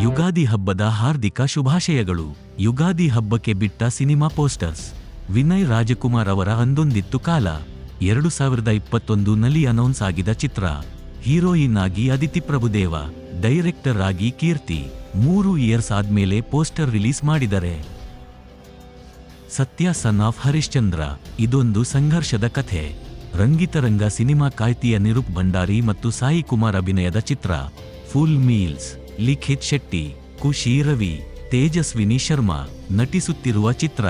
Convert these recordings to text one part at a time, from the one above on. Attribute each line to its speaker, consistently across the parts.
Speaker 1: ಯುಗಾದಿ ಹಬ್ಬದ ಹಾರ್ದಿಕ ಶುಭಾಶಯಗಳು. ಯುಗಾದಿ ಹಬ್ಬಕ್ಕೆ ಬಿಟ್ಟ ಸಿನಿಮಾ ಪೋಸ್ಟರ್ಸ್. ವಿನಯ್ ರಾಜಕುಮಾರ್ ಅವರ ಅಂದೊಂದಿತ್ತು ಕಾಲ 2021ನಲ್ಲಿ ಅನೌನ್ಸ್ ಆಗಿದ ಚಿತ್ರ. ಹೀರೋಯಿನ್ ಆಗಿ ಅದಿತಿ ಪ್ರಭುದೇವ, ಡೈರೆಕ್ಟರ್ ಆಗಿ ಕೀರ್ತಿ. 3 ಇಯರ್ಸ್ ಆದ್ಮೇಲೆ ಪೋಸ್ಟರ್ ರಿಲೀಸ್ ಮಾಡಿದರೆ. Satya son of Harishchandra. ಇದೊಂದು ಸಂಘರ್ಷದ ಕಥೆ. ರಂಗಿತರಂಗ ಸಿನಿಮಾ ಕಾಯ್ತಿಯ ನಿರೂಪ್ ಭಂಡಾರಿ ಮತ್ತು ಸಾಯಿ ಕುಮಾರ್ ಅಭಿನಯದ ಚಿತ್ರ. Full meals. ಲಿಖಿತ್ ಶೆಟ್ಟಿ, ಖುಷಿ ರವಿ, ತೇಜಸ್ವಿನಿ ಶರ್ಮಾ ನಟಿಸುತ್ತಿರುವ ಚಿತ್ರ.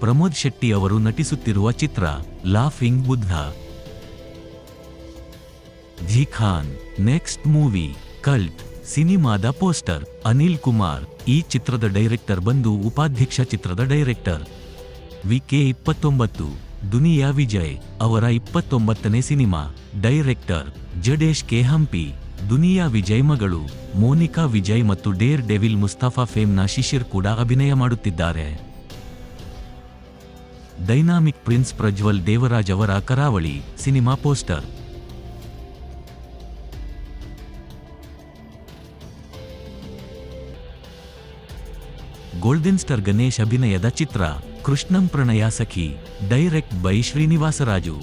Speaker 1: ಪ್ರಮೋದ್ ಶೆಟ್ಟಿ ಅವರು ನಟಿಸುತ್ತಿರುವ ಚಿತ್ರ ಲಾಫಿಂಗ್ ಬುದ್ಧ. ಜಿ ಖಾನ್ ನೆಕ್ಸ್ಟ್ ಮೂವಿ ಕಲ್ಟ್. ಸಿನಿಮಾದ ಪೋಸ್ಟರ್. ಅನಿಲ್ ಕುಮಾರ್. ಈ ಚಿತ್ರದ ಡೈರೆಕ್ಟರ್ ಬಂದು ಉಪಾಧ್ಯಕ್ಷ ಚಿತ್ರದ ಡೈರೆಕ್ಟರ್. ವಿಕೆ 29. ದುನಿಯಾ ವಿಜಯ್ ಅವರ 29ನೇ cinema. Director Jadesh K Hampi. Duniya Vijay ಮಗಳು ಮೋನಿಕಾ ವಿಜಯ್ ಮತ್ತು ಡೇರ್ ಡೆವಿಲ್ ಮುಸ್ತಫಾ ಫೇಮ್ನ ಶಿಶಿರ್ ಕೂಡ ಅಭಿನಯ ಮಾಡುತ್ತಿದ್ದಾರೆ. ಡೈನಾಮಿಕ್ ಪ್ರಿನ್ಸ್ ಪ್ರಜ್ವಲ್ ದೇವರಾಜ್ ಅವರ Karavali cinema poster. Golden star Ganesh ಅಭಿನಯದ ಚಿತ್ರ Krishnam Pranaya Sakhi. Direct by Srinivasaraju.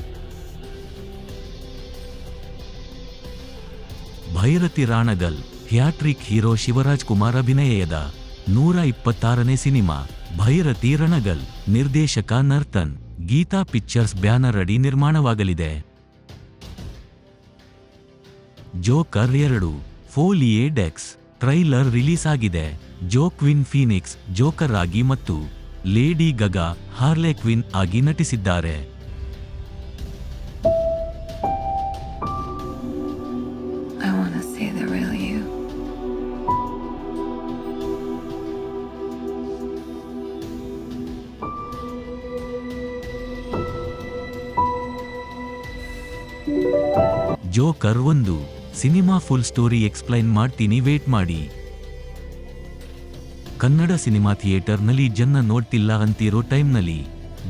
Speaker 1: Bhairathi Ranagal. Hattrick hero Shivaraj Kumar ಅಭಿನಯದ 126ನೇ ಸಿನಿಮಾ ಭೈರತಿ ರಣಗಲ್. ನಿರ್ದೇಶಕ ನರ್ತನ್. ಗೀತಾ ಪಿಕ್ಚರ್ಸ್ ಬ್ಯಾನರ್ ಅಡಿ ನಿರ್ಮಾಣವಾಗಲಿದೆ. ಜೋಕರ್ 2 ಫೋಲಿಯೇ ಡೆಕ್ಸ್ ಟ್ರೈಲರ್ ರಿಲೀಸ್ ಆಗಿದೆ. ಜೋಕ್ವಿನ್ ಫೀನಿಕ್ಸ್ ಜೋಕರ್ ಆಗಿ ಮತ್ತು ಲೇಡಿ ಗಗಾ ಹಾರ್ಲೆ ಕ್ವಿನ್ ಆಗಿ ನಟಿಸಿದ್ದಾರೆ. Joker 1 cinema full story explain ಮಾಡ್ತೀನಿ, ವೇಟ್ ಮಾಡಿ. ಕನ್ನಡ ಸಿನಿಮಾ ಥಿಯೇಟರ್ನಲ್ಲಿ ಜನ ನೋಡ್ತಿಲ್ಲ ಅಂತಿರೋ ಟೈಮ್ನಲ್ಲಿ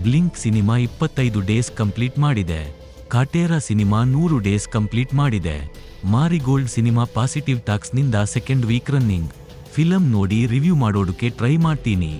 Speaker 1: ಬ್ಲಿಂಕ್ ಸಿನಿಮಾ 25 ಡೇಸ್ ಕಂಪ್ಲೀಟ್ ಮಾಡಿದೆ. ಕಾಟೇರ ಸಿನಿಮಾ 100 ಡೇಸ್ ಕಂಪ್ಲೀಟ್ ಮಾಡಿದೆ. ಮಾರಿಗೋಲ್ಡ್ ಸಿನಿಮಾ ಪಾಸಿಟಿವ್ ಟಾಕ್ಸ್ನಿಂದ ಸೆಕೆಂಡ್ ವೀಕ್ ರನ್ನಿಂಗ್. ಫಿಲಂ ನೋಡಿ ರಿವ್ಯೂ ಮಾಡೋದಕ್ಕೆ ಟ್ರೈ ಮಾಡ್ತೀನಿ.